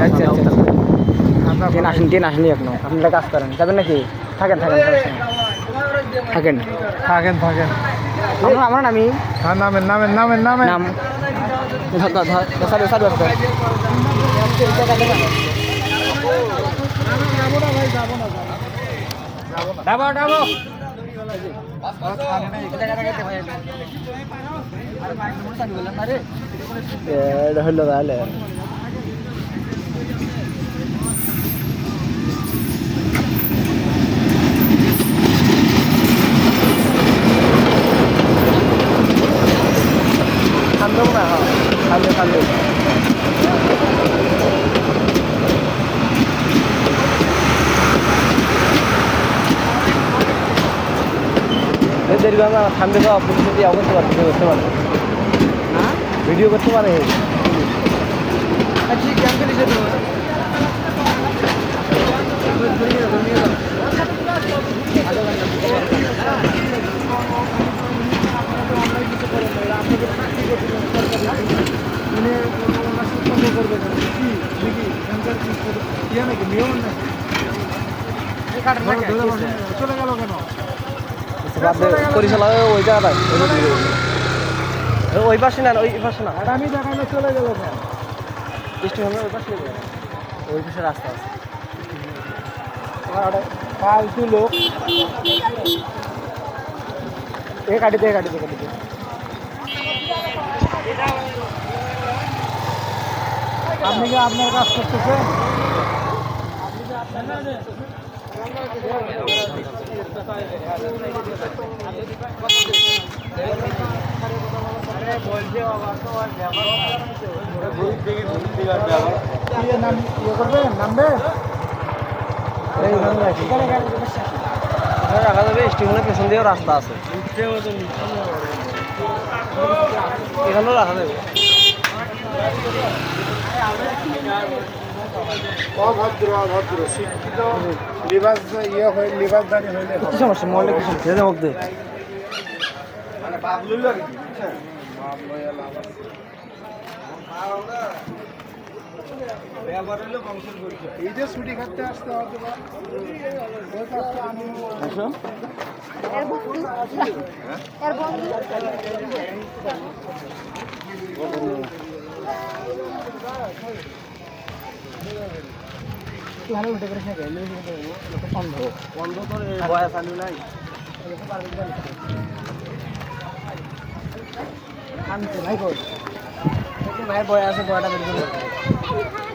আচ্ছা ট্রেন আসেনি এখনো। আপনারা কাজ করেন, যাবেন নাকি? থাকেন থাকেন থাকেন থাকেন থাকেন। আমরা নামি। হ্যাঁ নামেন নামেন নামেন নামেন। নাম সার্ভিস ডাবো ডাবো হলো তাহলে থামবেও না। হ্যাঁ থামবে থামবে। আমরা থামবে তো আপনি যদি অবশ্যই করতে পারে ভিডিও করতে পারে। চলে গেল কেন? পরিচালক ওই জায়গাটায় ওই পাশে না ওই পাশে না। আমি দেখানো চলে গেল কেন? স্টেশনের ওই পাশে ওই পাশে রাস্তা আছে। ফালতু লোক গাড়িতে আপনি কি আপনার কাজ করতেছেন? করবেন নামবে রাখা যাবে। স্টেশনের পেছন দিয়েও রাস্তা আছে, এখানেও রাখা যাবে। অভদ্র অভদ্র শিক্ষিত লিবাস লিবাসদারি হইলে কি সমস্যা? মহলে কি সমস্যা? মধ্যে এই যে ছুটি খাটতে আসতে হবে ভালো উঠে করিস না বন্ধ করে বয়া চালু নাই ভাই বয় আছে বয়াটা বের করে